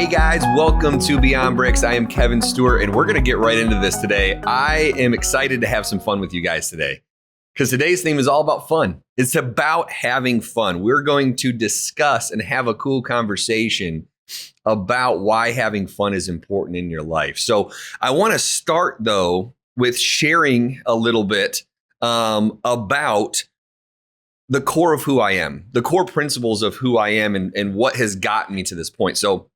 Hey guys, welcome to Beyond Bricks. I am Kevin Stewart, and we're going to get right into this today. I am excited to have some fun with you guys today because today's theme is all about fun. It's about having fun. We're going to discuss and have a cool conversation about why having fun is important in your life. So I want to start, though, with sharing a little bit about the core of who I am, the core principles of who I am and what has gotten me to this point. So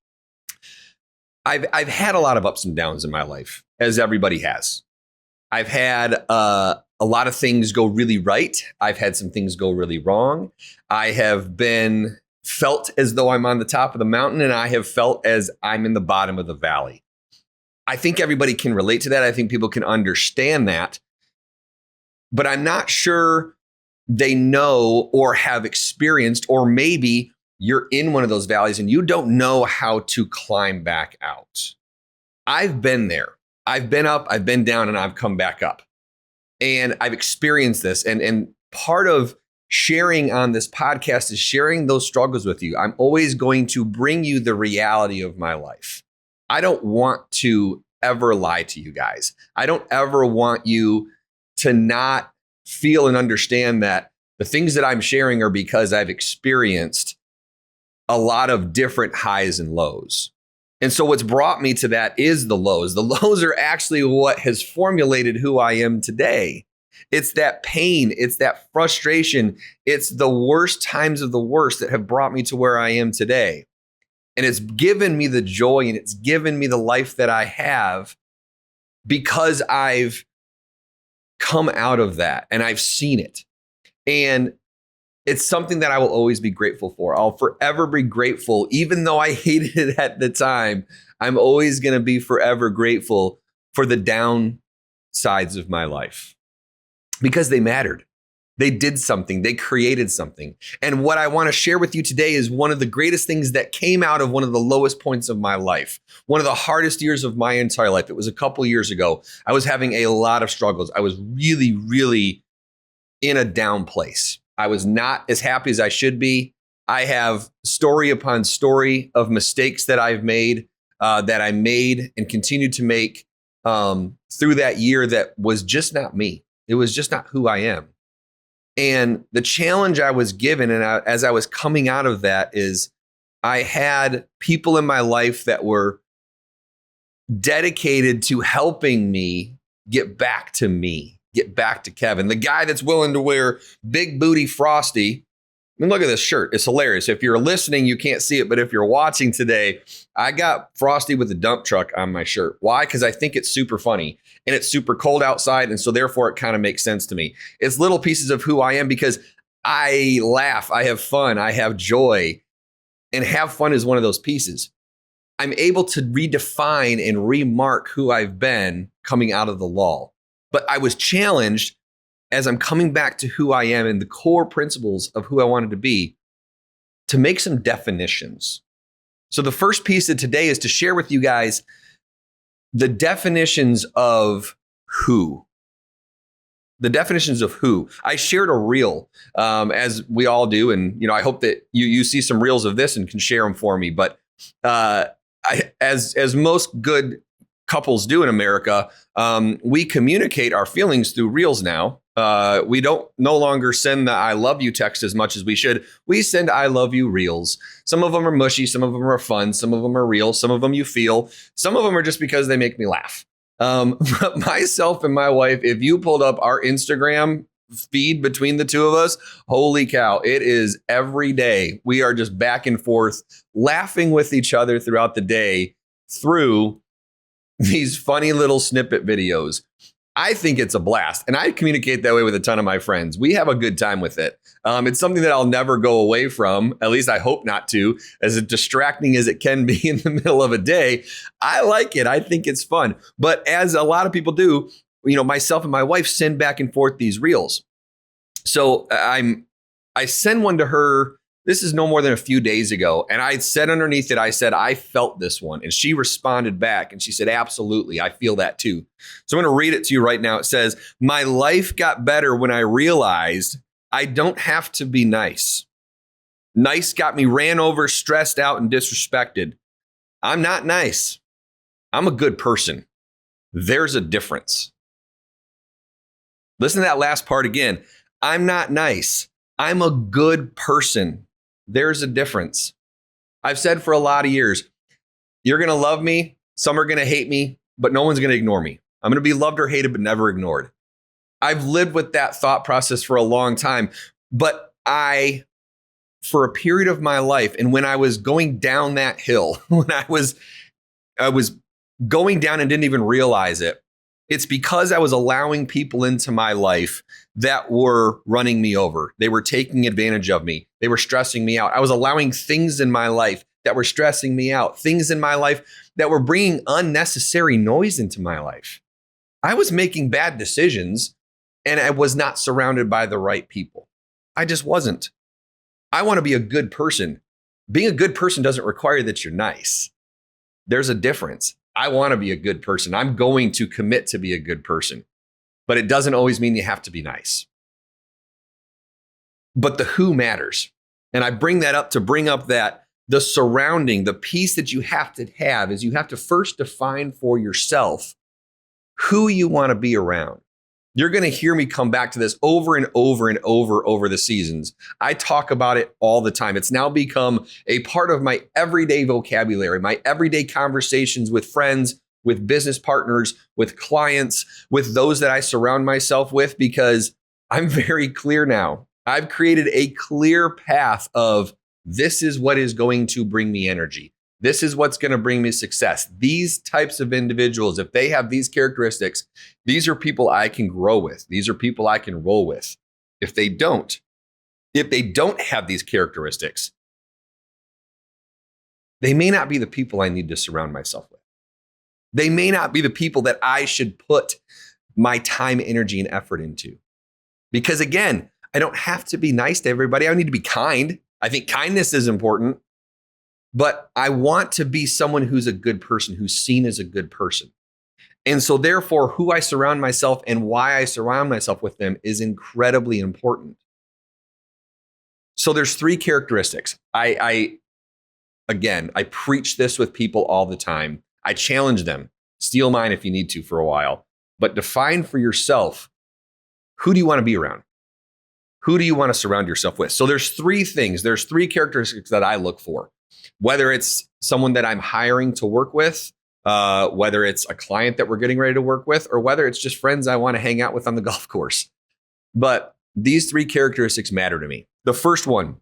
I've had a lot of ups and downs in my life, as everybody has. I've had a lot of things go really right. I've had some things go really wrong. I have felt as though I'm on the top of the mountain, and I have felt as I'm in the bottom of the valley. I think everybody can relate to that. I think people can understand that. But I'm not sure they know or have experienced, or maybe you're in one of those valleys and you don't know how to climb back out. I've been there. I've been up, I've been down, and I've come back up. And I've experienced this. And part of sharing on this podcast is sharing those struggles with you. I'm always going to bring you the reality of my life. I don't want to ever lie to you guys. I don't ever want you to not feel and understand that the things that I'm sharing are because I've experienced a lot of different highs and lows. And so what's brought me to that is the lows. The lows are actually what has formulated who I am today. It's that pain. It's that frustration. It's the worst times of the worst that have brought me to where I am today. And it's given me the joy and it's given me the life that I have because I've come out of that and I've seen it. And it's something that I will always be grateful for. I'll forever be grateful, even though I hated it at the time. I'm always going to be forever grateful for the downsides of my life because they mattered. They did something. They created something. And what I want to share with you today is one of the greatest things that came out of one of the lowest points of my life, one of the hardest years of my entire life. It was a couple years ago. I was having a lot of struggles. I was really, really in a down place. I was not as happy as I should be. I have story upon story of mistakes that I've made, that I made and continued to make through that year that was just not me. It was just not who I am. And the challenge I was given, and as I was coming out of that, is I had people in my life that were dedicated to helping me get back to me. Get back to Kevin, the guy that's willing to wear big booty Frosty. I mean, look at this shirt. It's hilarious. If you're listening, you can't see it. But if you're watching today, I got Frosty with a dump truck on my shirt. Why? Because I think it's super funny and it's super cold outside. And so therefore, it kind of makes sense to me. It's little pieces of who I am because I laugh. I have fun. I have joy. And have fun is one of those pieces. I'm able to redefine and remark who I've been coming out of the lull. But I was challenged as I'm coming back to who I am and the core principles of who I wanted to be to make some definitions. So the first piece of today is to share with you guys the definitions of who. The definitions of who. I shared a reel, as we all do. And, I hope that you see some reels of this and can share them for me. But as most good couples do in America, we communicate our feelings through reels now. We don't no longer send the I love you text as much as we should. We send I love you reels. Some of them are mushy. Some of them are fun. Some of them are real. Some of them you feel. Some of them are just because they make me laugh. But myself and my wife, if you pulled up our Instagram feed between the two of us, holy cow, it is every day. We are just back and forth laughing with each other throughout the day through these funny little snippet videos. I think it's a blast. And I communicate that way with a ton of my friends. We have a good time with it. It's something that I'll never go away from. At least I hope not to, as distracting as it can be in the middle of a day. I like it. I think it's fun. But as a lot of people do, myself and my wife send back and forth these reels. So I send one to her. This is no more than a few days ago. And I said underneath it, I said, I felt this one. And she responded back and she said, absolutely, I feel that too. So I'm going to read it to you right now. It says, my life got better when I realized I don't have to be nice. Nice got me ran over, stressed out, and disrespected. I'm not nice. I'm a good person. There's a difference. Listen to that last part again. I'm not nice. I'm a good person. There's a difference. I've said for a lot of years, you're going to love me. Some are going to hate me, but no one's going to ignore me. I'm going to be loved or hated, but never ignored. I've lived with that thought process for a long time, but for a period of my life, and when I was going down that hill, when I was going down and didn't even realize it, it's because I was allowing people into my life that were running me over. They were taking advantage of me. They were stressing me out. I was allowing things in my life that were stressing me out, things in my life that were bringing unnecessary noise into my life. I was making bad decisions and I was not surrounded by the right people. I just wasn't. I want to be a good person. Being a good person doesn't require that you're nice. There's a difference. I want to be a good person. I'm going to commit to be a good person, but it doesn't always mean you have to be nice. But the who matters. And I bring that up to bring up that the surrounding, the piece that you have to have is you have to first define for yourself who you want to be around. You're going to hear me come back to this over and over and over the seasons. I talk about it all the time. It's now become a part of my everyday vocabulary, my everyday conversations with friends, with business partners, with clients, with those that I surround myself with, because I'm very clear now. I've created a clear path of this is what is going to bring me energy. This is what's going to bring me success. These types of individuals, if they have these characteristics, these are people I can grow with. These are people I can roll with. If they don't have these characteristics, they may not be the people I need to surround myself with. They may not be the people that I should put my time, energy, and effort into. Because again, I don't have to be nice to everybody. I need to be kind. I think kindness is important. But I want to be someone who's a good person, who's seen as a good person. And so therefore, who I surround myself and why I surround myself with them is incredibly important. So there's three characteristics. I preach this with people all the time. I challenge them. Steal mine if you need to for a while. But define for yourself, who do you want to be around? Who do you want to surround yourself with? So there's three things. There's three characteristics that I look for. Whether it's someone that I'm hiring to work with, whether it's a client that we're getting ready to work with, or whether it's just friends I want to hang out with on the golf course. But these three characteristics matter to me. The first one,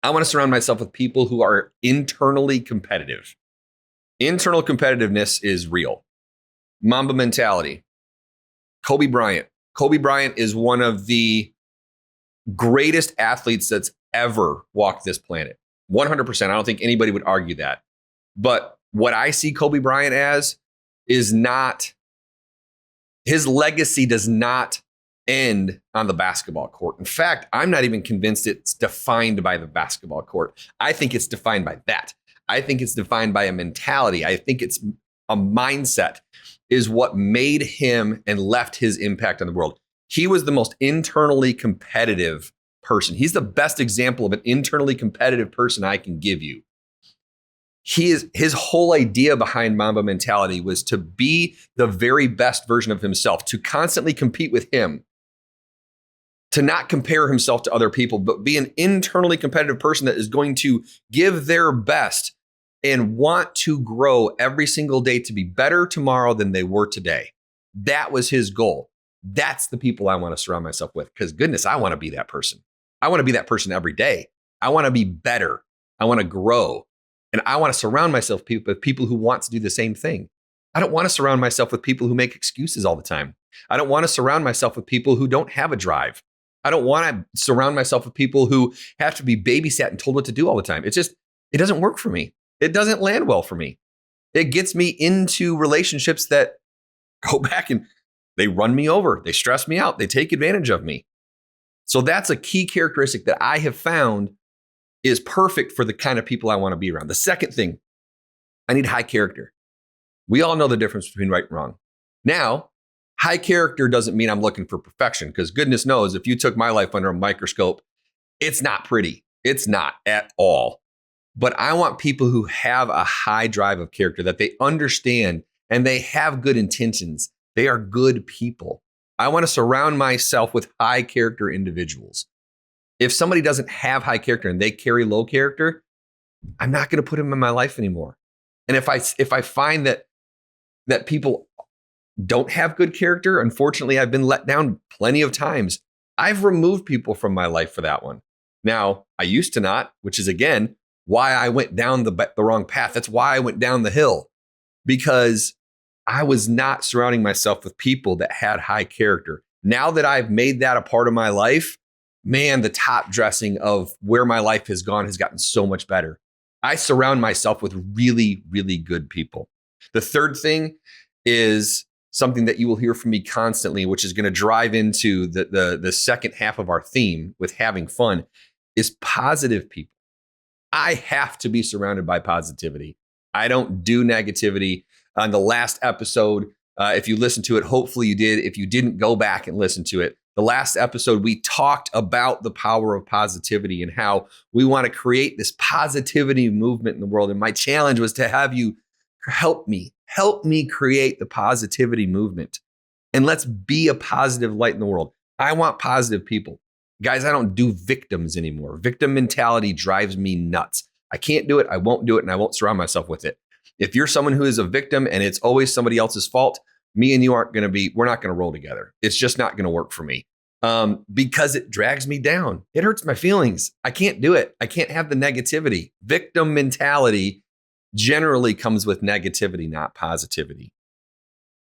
I want to surround myself with people who are internally competitive. Internal competitiveness is real. Mamba mentality. Kobe Bryant. Kobe Bryant is one of the greatest athletes that's ever walked this planet. 100%. I don't think anybody would argue that. But what I see Kobe Bryant as is not, his legacy does not end on the basketball court. In fact, I'm not even convinced it's defined by the basketball court. I think it's defined by that. I think it's defined by a mentality. I think it's a mindset is what made him and left his impact on the world. He was the most internally competitive person. He's the best example of an internally competitive person I can give you. His whole idea behind Mamba mentality was to be the very best version of himself, to constantly compete with him, to not compare himself to other people, but be an internally competitive person that is going to give their best and want to grow every single day to be better tomorrow than they were today. That was his goal. That's the people I want to surround myself with, because goodness, I want to be that person. I want to be that person every day. I want to be better. I want to grow. And I want to surround myself with people who want to do the same thing. I don't want to surround myself with people who make excuses all the time. I don't want to surround myself with people who don't have a drive. I don't want to surround myself with people who have to be babysat and told what to do all the time. It doesn't work for me. It doesn't land well for me. It gets me into relationships that go back and they run me over. They stress me out. They take advantage of me. So that's a key characteristic that I have found is perfect for the kind of people I want to be around. The second thing, I need high character. We all know the difference between right and wrong. Now, high character doesn't mean I'm looking for perfection, because goodness knows if you took my life under a microscope, it's not pretty. It's not at all. But I want people who have a high drive of character, that they understand and they have good intentions. They are good people. I want to surround myself with high character individuals. If somebody doesn't have high character and they carry low character, I'm not going to put them in my life anymore. And if I find that people don't have good character, unfortunately, I've been let down plenty of times. I've removed people from my life for that one. Now, I used to not, which is, again, why I went down the wrong path. That's why I went down the hill, because I was not surrounding myself with people that had high character. Now that I've made that a part of my life, man, the top dressing of where my life has gone has gotten so much better. I surround myself with really, really good people. The third thing is something that you will hear from me constantly, which is going to drive into the second half of our theme with having fun, is positive people. I have to be surrounded by positivity. I don't do negativity. On the last episode, if you listened to it, hopefully you did. If you didn't, go back and listen to it. The last episode, we talked about the power of positivity and how we want to create this positivity movement in the world. And my challenge was to have you help me create the positivity movement. And let's be a positive light in the world. I want positive people. Guys, I don't do victims anymore. Victim mentality drives me nuts. I can't do it. I won't do it. And I won't surround myself with it. If you're someone who is a victim and it's always somebody else's fault, me and you we're not going to roll together. It's just not going to work for me because it drags me down. It hurts my feelings. I can't do it. I can't have the negativity. Victim mentality generally comes with negativity, not positivity.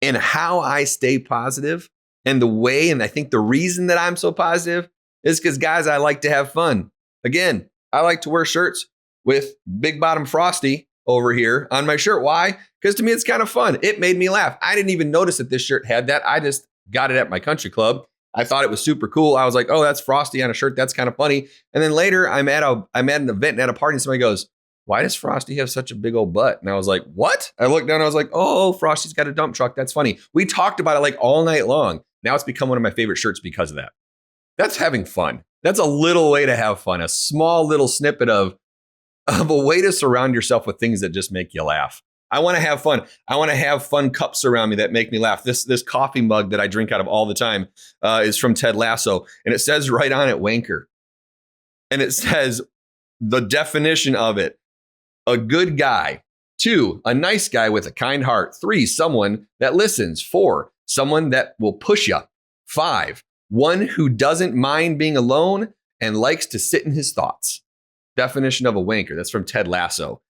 And how I stay positive and the way, and I think the reason that I'm so positive is because, guys, I like to have fun. Again, I like to wear shirts with Big Bottom Frosty over here on my shirt. Why? Because to me, it's kind of fun. It made me laugh. I didn't even notice that this shirt had that. I just got it at my country club. I thought it was super cool. I was like, oh, that's Frosty on a shirt. That's kind of funny. And then later I'm at an event and at a party and somebody goes, why does Frosty have such a big old butt? And I was like, what? I looked down and I was like, oh, Frosty's got a dump truck. That's funny. We talked about it like all night long. Now it's become one of my favorite shirts because of that. That's having fun. That's a little way to have fun. A small little snippet of a way to surround yourself with things that just make you laugh. I want to have fun. I want to have fun cups around me that make me laugh. This coffee mug that I drink out of all the time is from Ted Lasso. And it says right on it, wanker. And it says the definition of it: a good guy. 2, a nice guy with a kind heart. 3, someone that listens. 4, someone that will push you. 5, one who doesn't mind being alone and likes to sit in his thoughts. Definition of a wanker. That's from Ted Lasso.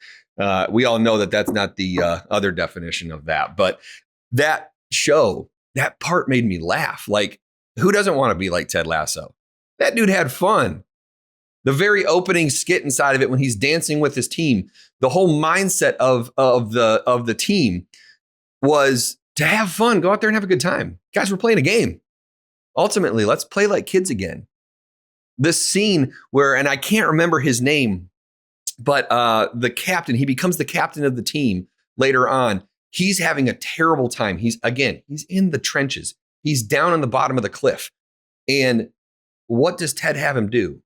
We all know that that's not the other definition of that. But that show, that part made me laugh. Like, who doesn't want to be like Ted Lasso? That dude had fun. The very opening skit inside of it when he's dancing with his team, the whole mindset of the team was to have fun, go out there and have a good time. Guys, we're playing a game. Ultimately, let's play like kids again. This scene where, and I can't remember his name, but the captain, he becomes the captain of the team later on. He's having a terrible time. He's in the trenches. He's down on the bottom of the cliff. And what does Ted have him do?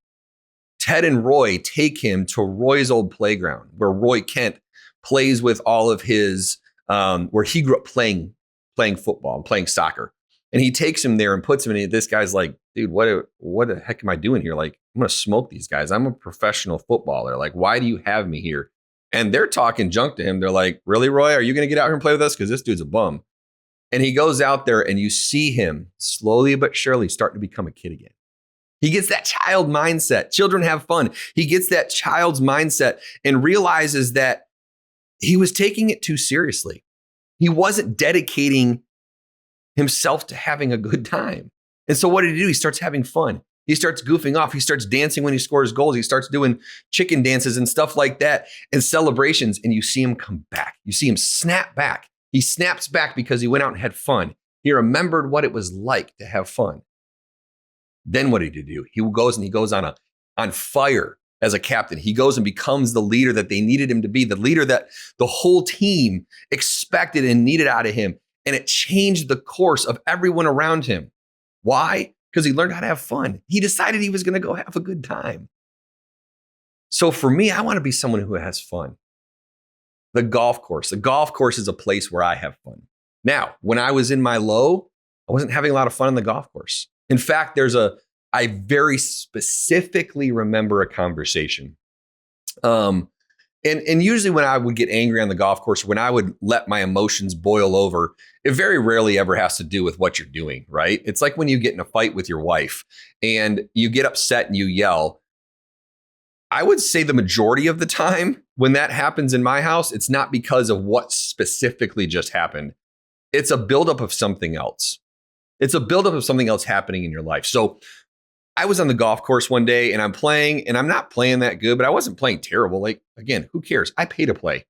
Ted and Roy take him to Roy's old playground where Roy Kent plays with all of his, where he grew up playing football and playing soccer. And he takes him there and puts him in. This guy's like, dude, what the heck am I doing here? Like, I'm going to smoke these guys. I'm a professional footballer. Like, why do you have me here? And they're talking junk to him. They're like, really, Roy? Are you going to get out here and play with us? Because this dude's a bum. And he goes out there and you see him slowly but surely start to become a kid again. He gets that child mindset. Children have fun. He gets that child's mindset and realizes that he was taking it too seriously. He wasn't dedicating himself to having a good time. And so what did he do? He starts having fun. He starts goofing off. He starts dancing when he scores goals. He starts doing chicken dances and stuff like that and celebrations. And you see him come back. You see him snap back. He snaps back because he went out and had fun. He remembered what it was like to have fun. Then what did he do? He goes on fire as a captain. He goes and becomes the leader that they needed him to be, the leader that the whole team expected and needed out of him. And it changed the course of everyone around him. Why? Because he learned how to have fun. He decided he was going to go have a good time. So for me, I want to be someone who has fun. The golf course is a place where I have fun. Now, when I was in my low, I wasn't having a lot of fun on the golf course. In fact, I very specifically remember a conversation. And usually when I would get angry on the golf course, when I would let my emotions boil over, it very rarely ever has to do with what you're doing, right? It's like when you get in a fight with your wife and you get upset and you yell. I would say the majority of the time when that happens in my house, it's not because of what specifically just happened. It's a buildup of something else. It's a buildup of something else happening in your life. So I was on the golf course one day and I'm playing, and I'm not playing that good, but I wasn't playing terrible. Like, again, who cares? I pay to play.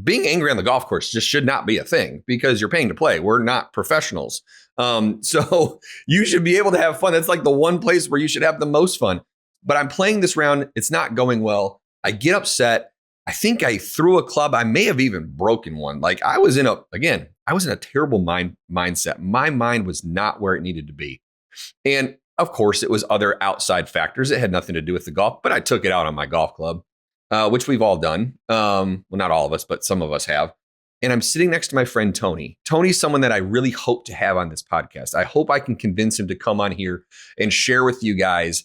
Being angry on the golf course just should not be a thing because you're paying to play. We're not professionals. So you should be able to have fun. That's like the one place where you should have the most fun. But I'm playing this round. It's not going well. I get upset. I think I threw a club. I may have even broken one. Like I was in a terrible mindset. My mind was not where it needed to be. And of course, it was other outside factors. It had nothing to do with the golf, but I took it out on my golf club, which we've all done. Well, not all of us, but some of us have. And I'm sitting next to my friend, Tony. Tony's someone that I really hope to have on this podcast. I hope I can convince him to come on here and share with you guys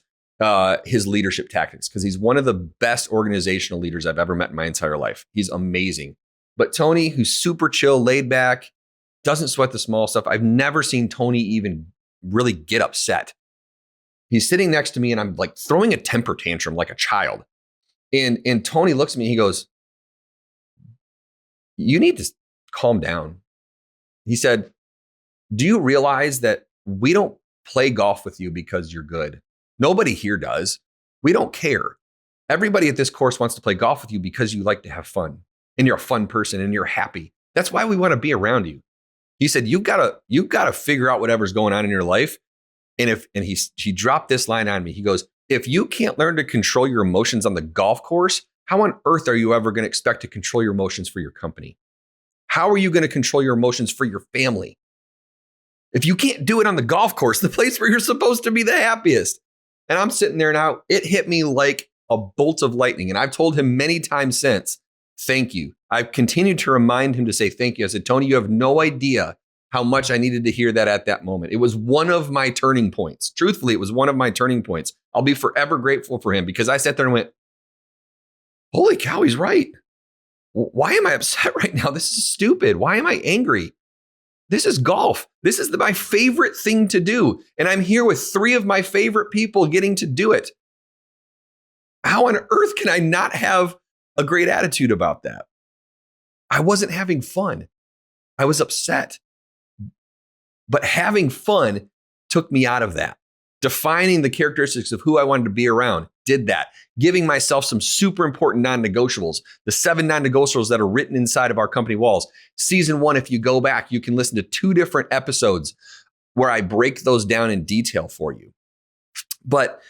his leadership tactics, because he's one of the best organizational leaders I've ever met in my entire life. He's amazing. But Tony, who's super chill, laid back, doesn't sweat the small stuff. I've never seen Tony even really get upset. He's sitting next to me and I'm like throwing a temper tantrum like a child. And Tony looks at me, he goes, "You need to calm down." He said, "Do you realize that we don't play golf with you because you're good? Nobody here does. We don't care. Everybody at this course wants to play golf with you because you like to have fun and you're a fun person and you're happy. That's why we want to be around you." He said, you've got to figure out whatever's going on in your life. And he dropped this line on me. He goes, "If you can't learn to control your emotions on the golf course, how on earth are you ever going to expect to control your emotions for your company? How are you going to control your emotions for your family? If you can't do it on the golf course, the place where you're supposed to be the happiest." And I'm sitting there now, it hit me like a bolt of lightning. And I've told him many times since, thank you. I've continued to remind him to say thank you. I said, "Tony, you have no idea how much I needed to hear that at that moment." It was one of my turning points. Truthfully, it was one of my turning points. I'll be forever grateful for him because I sat there and went, holy cow, he's right. Why am I upset right now? This is stupid. Why am I angry? This is golf. This is my favorite thing to do. And I'm here with 3 of my favorite people getting to do it. How on earth can I not have a great attitude about that? I wasn't having fun. I was upset. But having fun took me out of that. Defining the characteristics of who I wanted to be around did that. Giving myself some super important non-negotiables, the 7 non-negotiables that are written inside of our company walls. Season 1, if you go back, you can listen to 2 different episodes where I break those down in detail for you. But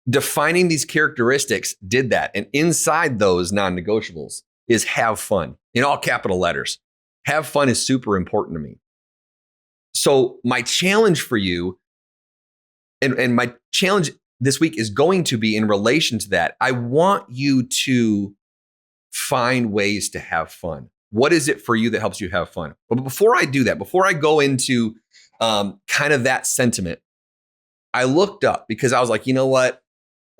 defining these characteristics did that. And inside those non-negotiables is have fun in all capital letters. Have fun is super important to me. So my challenge for you and my challenge this week is going to be in relation to that. I want you to find ways to have fun. What is it for you that helps you have fun? But before I do that, before I go into kind of that sentiment, I looked up because I was like, you know what?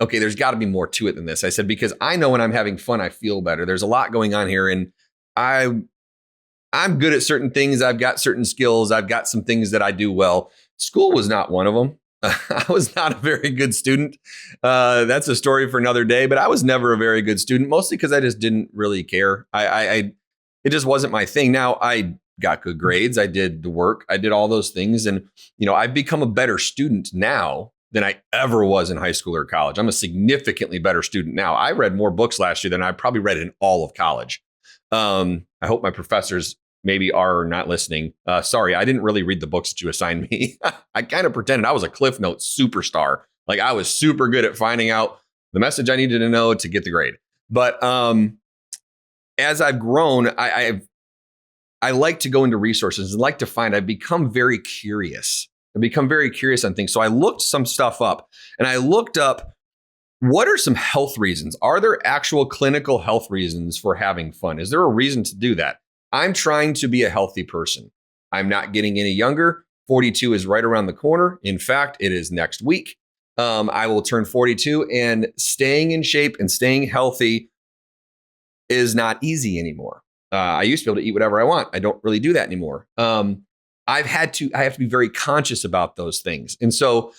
Okay, there's got to be more to it than this. I said, because I know when I'm having fun, I feel better. There's a lot going on here, and I'm good at certain things. I've got certain skills. I've got some things that I do well. School was not one of them. I was not a very good student. That's a story for another day, but I was never a very good student, mostly because I just didn't really care. It just wasn't my thing. Now I got good grades. I did the work. I did all those things. And, I've become a better student now than I ever was in high school or college. I'm a significantly better student now. I read more books last year than I probably read in all of college. I hope my professors maybe are not listening. Sorry, I didn't really read the books that you assigned me. I kind of pretended I was a Cliff Notes superstar. Like I was super good at finding out the message I needed to know to get the grade. But as I've grown, I like to go into resources and like to find. I've become very curious. I've become very curious on things. So I looked some stuff up, and I looked up What are some health reasons? Are there actual clinical health reasons for having fun? Is there a reason to do that? I'm trying to be a healthy person. I'm not getting any younger. 42 is right around the corner. In fact, it is next week. I will turn 42, and staying in shape and staying healthy is not easy anymore. I used to be able to eat whatever I want. I don't really do that anymore. I have to be very conscious about those things. And so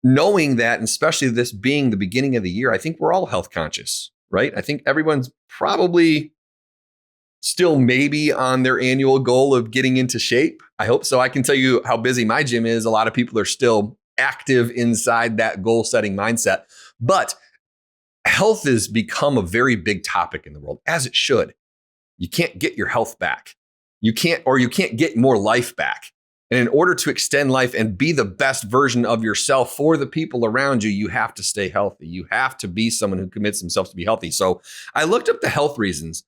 knowing that, and especially this being the beginning of the year, I think we're all health conscious, right? I think everyone's probably still maybe on their annual goal of getting into shape. I hope so. I can tell you how busy my gym is. A lot of people are still active inside that goal setting mindset, but health has become a very big topic in the world, as it should. You can't get your health back. You can't get more life back. And in order to extend life and be the best version of yourself for the people around you, you have to stay healthy. You have to be someone who commits themselves to be healthy. So I looked up the health reasons,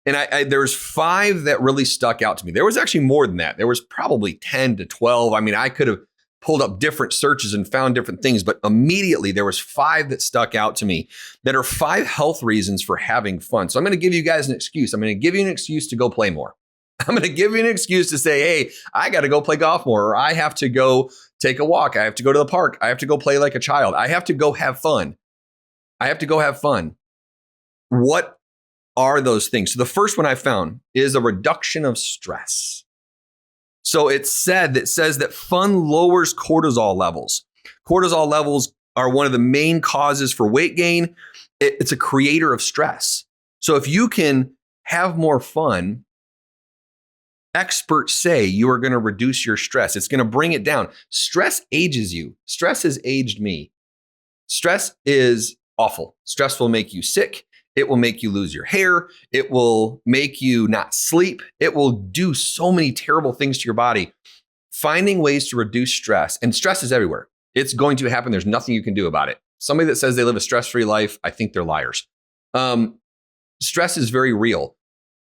and there was 5 that really stuck out to me. There was actually more than that. There was probably 10 to 12. I mean, I could have pulled up different searches and found different things, but immediately there was 5 that stuck out to me that are 5 health reasons for having fun. So I'm going to give you guys an excuse. I'm going to give you an excuse to go play more. I'm going to give you an excuse to say, hey, I got to go play golf more, or I have to go take a walk. I have to go to the park. I have to go play like a child. I have to go have fun. What are those things? So the first one I found is a reduction of stress. So it says that fun lowers cortisol levels. Cortisol levels are one of the main causes for weight gain. It's a creator of stress. So if you can have more fun, experts say you are going to reduce your stress. It's going to bring it down. Stress ages you. Stress has aged me. Stress is awful. Stress will make you sick. It will make you lose your hair. It will make you not sleep. It will do so many terrible things to your body. Finding ways to reduce stress, and stress is everywhere. It's going to happen. There's nothing you can do about it. Somebody that says they live a stress-free life, I think they're liars. Stress is very real.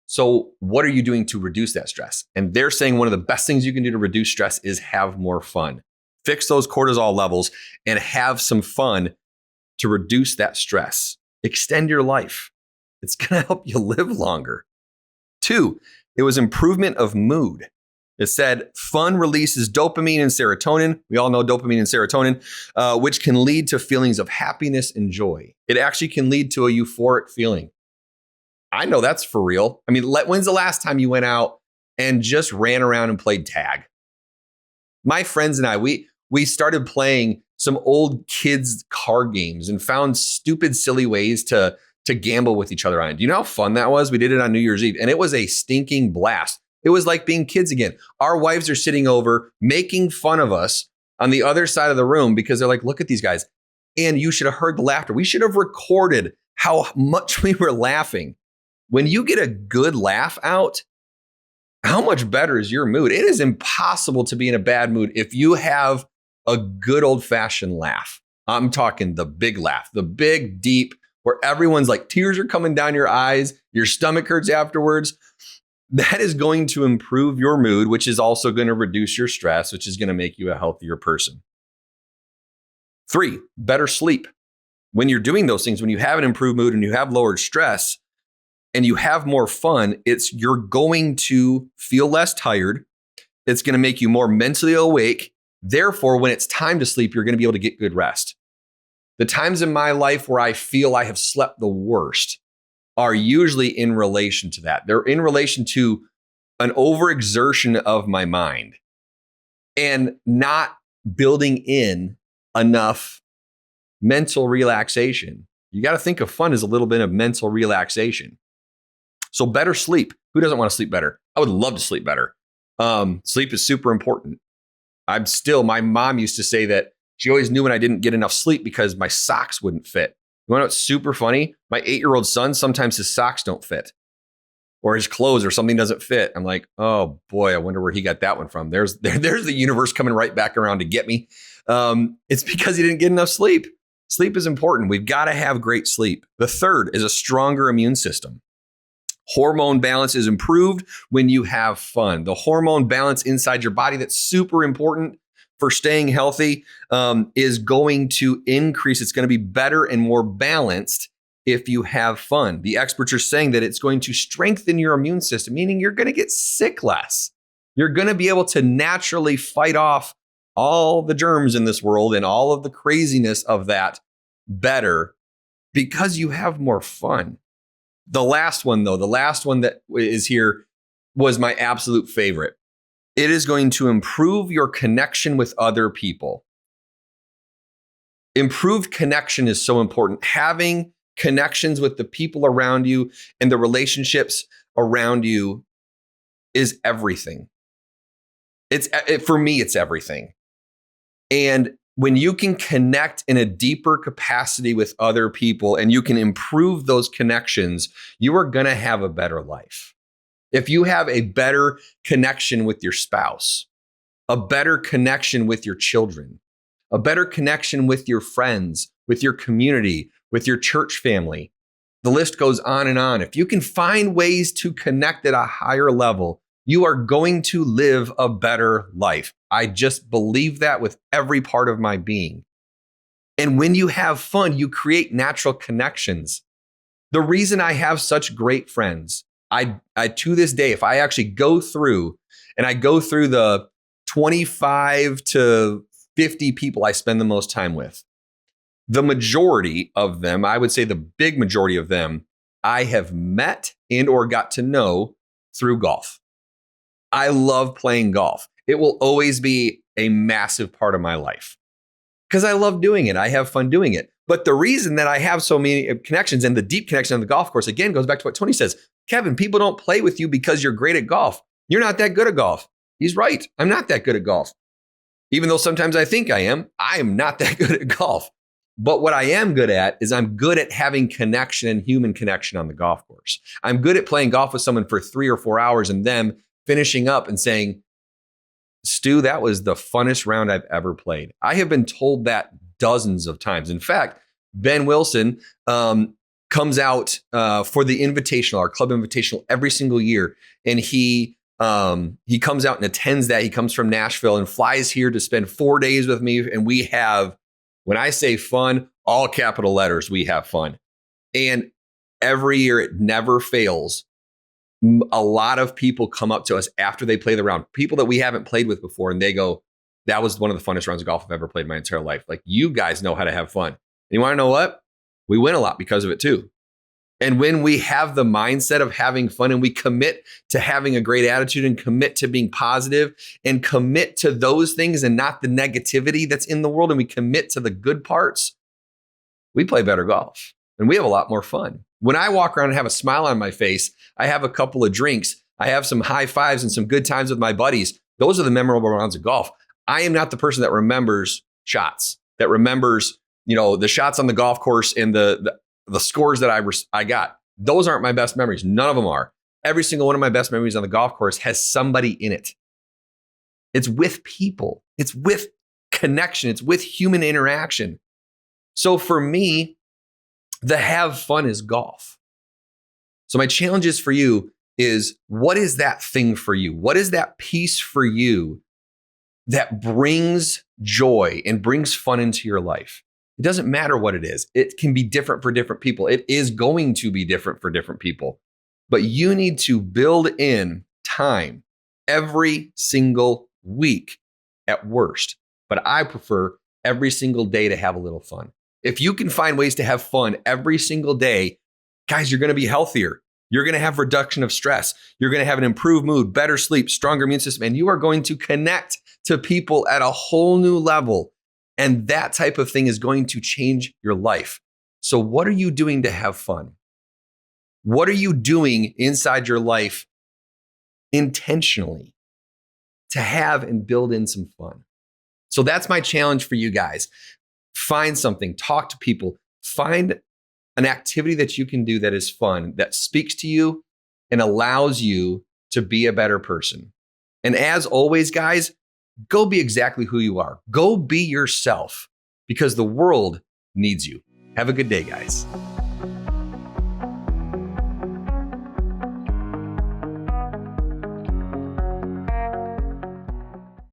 So what are you doing to reduce that stress? And they're saying one of the best things you can do to reduce stress is have more fun. Fix those cortisol levels and have some fun to reduce that stress. Extend your life. It's going to help you live longer. 2, it was improvement of mood. It said fun releases dopamine and serotonin. We all know dopamine and serotonin, which can lead to feelings of happiness and joy. It actually can lead to a euphoric feeling. I know that's for real. I mean, when's the last time you went out and just ran around and played tag? My friends and I, we started playing some old kids card games and found stupid, silly ways to gamble with each other on it. Do you know how fun that was? We did it on New Year's Eve, and it was a stinking blast. It was like being kids again. Our wives are sitting over making fun of us on the other side of the room because they're like, look at these guys. And you should have heard the laughter. We should have recorded how much we were laughing. When you get a good laugh out, how much better is your mood? It is impossible to be in a bad mood if you have a good old-fashioned laugh. I'm talking the big laugh, the big, deep, where everyone's like, tears are coming down your eyes, your stomach hurts afterwards. That is going to improve your mood, which is also going to reduce your stress, which is going to make you a healthier person. 3, better sleep. When you're doing those things, when you have an improved mood and you have lowered stress and you have more fun, you're going to feel less tired. It's going to make you more mentally awake. Therefore, when it's time to sleep, you're going to be able to get good rest. The times in my life where I feel I have slept the worst are usually in relation to that. They're in relation to an overexertion of my mind and not building in enough mental relaxation. You got to think of fun as a little bit of mental relaxation. So better sleep. Who doesn't want to sleep better? I would love to sleep better. Sleep is super important. My mom used to say that she always knew when I didn't get enough sleep because my socks wouldn't fit. You want to know what's super funny? My 8-year-old son, sometimes his socks don't fit or his clothes or something doesn't fit. I'm like, oh boy, I wonder where he got that one from. There's the universe coming right back around to get me. It's because he didn't get enough sleep. Sleep is important. We've got to have great sleep. The 3rd is a stronger immune system. Hormone balance is improved when you have fun. The hormone balance inside your body, that's super important. for staying healthy is going to increase. It's going to be better and more balanced if you have fun. The experts are saying that it's going to strengthen your immune system, meaning you're going to get sick less. You're going to be able to naturally fight off all the germs in this world and all of the craziness of that better because you have more fun. The last one that is here was my absolute favorite. It is going to improve your connection with other people. Improved connection is so important. Having connections with the people around you and the relationships around you is everything. For me, it's everything. And when you can connect in a deeper capacity with other people and you can improve those connections, you are going to have a better life. If you have a better connection with your spouse, a better connection with your children, a better connection with your friends, with your community, with your church family, the list goes on and on. If you can find ways to connect at a higher level, you are going to live a better life. I just believe that with every part of my being. And when you have fun, you create natural connections. The reason I have such great friends, I to this day, if I actually go through the 25 to 50 people I spend the most time with, the majority of them, I would say the big majority of them, I have met and or got to know through golf. I love playing golf. It will always be a massive part of my life because I love doing it. I have fun doing it. But the reason that I have so many connections and the deep connection on the golf course, again, goes back to what Tony says. Kevin, people don't play with you because you're great at golf. You're not that good at golf. He's right. I'm not that good at golf. Even though sometimes I think I am not that good at golf. But what I am good at is I'm good at having connection and human connection on the golf course. I'm good at playing golf with someone for 3 or 4 hours and them finishing up and saying, Stu, that was the funnest round I've ever played. I have been told that dozens of times. In fact, Ben Wilson comes out for the Invitational, our club Invitational, every single year. And he comes out and attends that. He comes from Nashville and flies here to spend 4 days with me. And we have, when I say fun, all capital letters, we have fun. And every year it never fails. A lot of people come up to us after they play the round, people that we haven't played with before, and they go, that was one of the funnest rounds of golf I've ever played in my entire life. Like, you guys know how to have fun. And you want to know what? We win a lot because of it too. And when we have the mindset of having fun and we commit to having a great attitude and commit to being positive and commit to those things and not the negativity that's in the world, and we commit to the good parts, we play better golf and we have a lot more fun. When I walk around and have a smile on my face, I have a couple of drinks, I have some high fives and some good times with my buddies. Those are the memorable rounds of golf. I am not the person that remembers shots, that remembers, the shots on the golf course and the scores that I got. Those aren't my best memories. None of them are. Every single one of my best memories on the golf course has somebody in it. It's with people. It's with connection. It's with human interaction. So for me, the have fun is golf. So my challenges for you is, what is that thing for you? What is that piece for you that brings joy and brings fun into your life? It doesn't matter what it is. It can be different for different people. It is going to be different for different people. But you need to build in time every single week at worst. But I prefer every single day to have a little fun. If you can find ways to have fun every single day, guys, you're going to be healthier. You're going to have reduction of stress. You're going to have an improved mood, better sleep, stronger immune system, and you are going to connect to people at a whole new level. And that type of thing is going to change your life. So what are you doing to have fun? What are you doing inside your life intentionally to have and build in some fun? So that's my challenge for you guys. Find something, talk to people, find an activity that you can do that is fun, that speaks to you and allows you to be a better person. And as always, guys, go be exactly who you are. Go be yourself, because the world needs you. Have a good day, guys.